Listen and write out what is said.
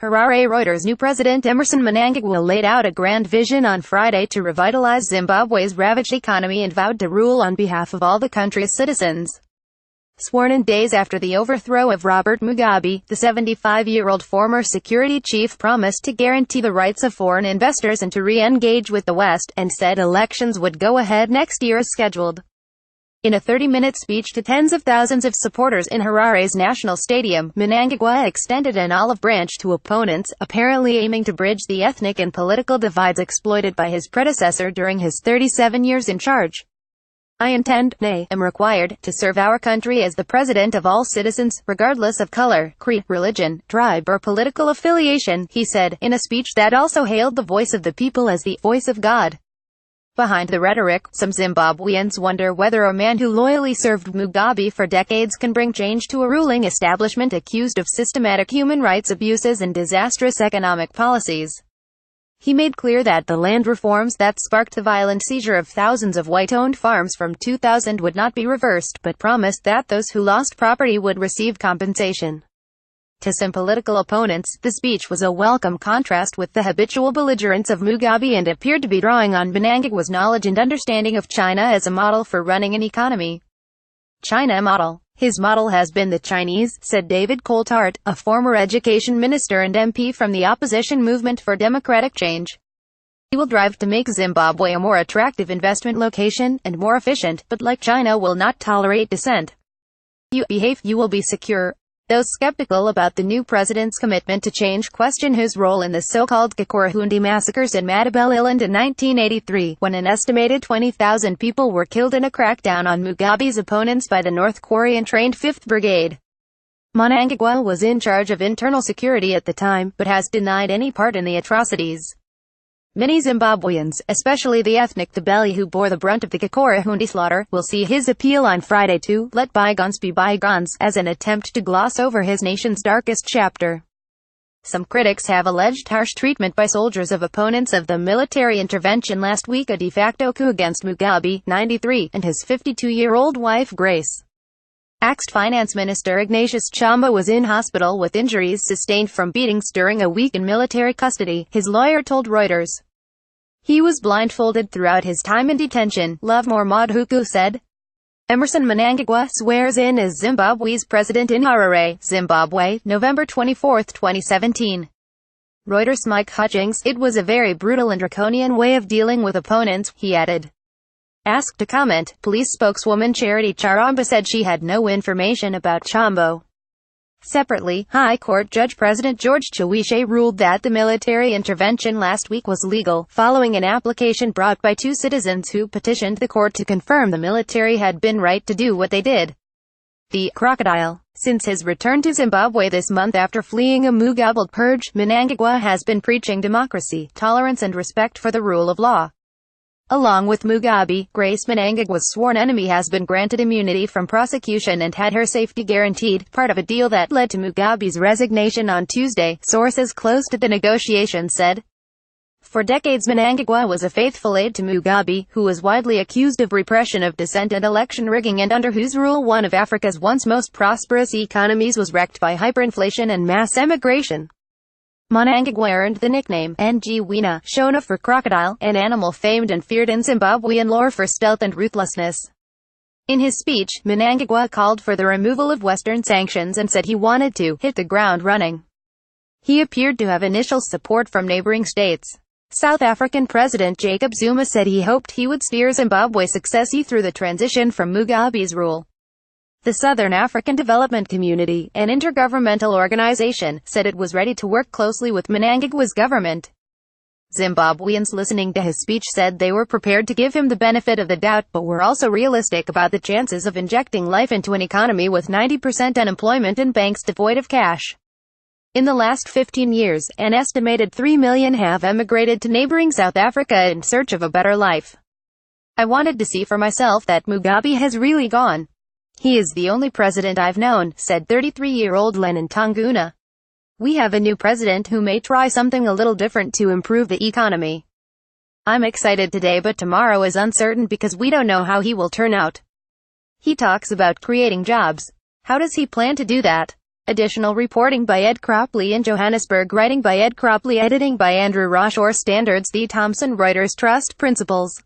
Harare. Reuters. New President Emmerson Mnangagwa laid out a grand vision on Friday to revitalize Zimbabwe's ravaged economy and vowed to rule on behalf of all the country's citizens. Sworn in days after the overthrow of Robert Mugabe, the 75-year-old former security chief promised to guarantee the rights of foreign investors and to re-engage with the West, and said elections would go ahead next year as scheduled. In a 30-minute speech to tens of thousands of supporters in Harare's national stadium, Mnangagwa extended an olive branch to opponents, apparently aiming to bridge the ethnic and political divides exploited by his predecessor during his 37 years in charge. "I intend, nay, am required, to serve our country as the president of all citizens, regardless of color, creed, religion, tribe or political affiliation," he said, in a speech that also hailed the voice of the people as the voice of God. Behind the rhetoric, some Zimbabweans wonder whether a man who loyally served Mugabe for decades can bring change to a ruling establishment accused of systematic human rights abuses and disastrous economic policies. He made clear that the land reforms that sparked the violent seizure of thousands of white-owned farms from 2000 would not be reversed, but promised that those who lost property would receive compensation. To some political opponents, the speech was a welcome contrast with the habitual belligerence of Mugabe and appeared to be drawing on Mnangagwa's knowledge and understanding of China as a model for running an economy. China model. His model has been the Chinese, said David Coulthard, a former education minister and MP from the opposition Movement for Democratic Change. He will drive to make Zimbabwe a more attractive investment location, and more efficient, but like China will not tolerate dissent. You behave, you will be secure. Those skeptical about the new president's commitment to change question his role in the so-called Gikuruhundi massacres in Matabeleland in 1983, when an estimated 20,000 people were killed in a crackdown on Mugabe's opponents by the North Korean-trained 5th Brigade. Mnangagwa was in charge of internal security at the time, but has denied any part in the atrocities. Many Zimbabweans, especially the ethnic Ndebele who bore the brunt of the Gikuruhundi slaughter, will see his appeal on Friday to "let bygones be bygones" as an attempt to gloss over his nation's darkest chapter. Some critics have alleged harsh treatment by soldiers of opponents of the military intervention last week, a de facto coup against Mugabe, 93, and his 52-year-old wife Grace. Axed Finance Minister Ignatius Chamba was in hospital with injuries sustained from beatings during a week in military custody, his lawyer told Reuters. He was blindfolded throughout his time in detention, Lovemore Madhuku said. Emmerson Mnangagwa swears in as Zimbabwe's president in Harare, Zimbabwe, November 24, 2017. Reuters. Mike Hutchings, "It was a very brutal and draconian way of dealing with opponents," he added. Asked to comment, police spokeswoman Charity Charamba said she had no information about Chambo. Separately, High Court Judge President George Chawishe ruled that the military intervention last week was legal, following an application brought by two citizens who petitioned the court to confirm the military had been right to do what they did. The crocodile. Since his return to Zimbabwe this month after fleeing a Mugabe purge, Mnangagwa has been preaching democracy, tolerance and respect for the rule of law. Along with Mugabe, Grace Mnangagwa's sworn enemy has been granted immunity from prosecution and had her safety guaranteed, part of a deal that led to Mugabe's resignation on Tuesday, sources close to the negotiations said. For decades Mnangagwa was a faithful aide to Mugabe, who was widely accused of repression of dissent and election rigging, and under whose rule one of Africa's once most prosperous economies was wrecked by hyperinflation and mass emigration. Mnangagwa earned the nickname Ngwina, Shona for crocodile, an animal famed and feared in Zimbabwean lore for stealth and ruthlessness. In his speech, Mnangagwa called for the removal of Western sanctions and said he wanted to hit the ground running. He appeared to have initial support from neighboring states. South African President Jacob Zuma said he hoped he would steer Zimbabwe successfully through the transition from Mugabe's rule. The Southern African Development Community, an intergovernmental organization, said it was ready to work closely with Mnangagwa's government. Zimbabweans listening to his speech said they were prepared to give him the benefit of the doubt, but were also realistic about the chances of injecting life into an economy with 90% unemployment and banks devoid of cash. In the last 15 years, an estimated 3 million have emigrated to neighboring South Africa in search of a better life. I wanted to see for myself that Mugabe has really gone. He is the only president I've known, said 33-year-old Lennon Tanguna. We have a new president who may try something a little different to improve the economy. I'm excited today, but tomorrow is uncertain because we don't know how he will turn out. He talks about creating jobs. How does he plan to do that? Additional reporting by Ed Cropley in Johannesburg. Writing by Ed Cropley. Editing by Andrew Roshore. Standards D. Thompson. Reuters. Trust Principles.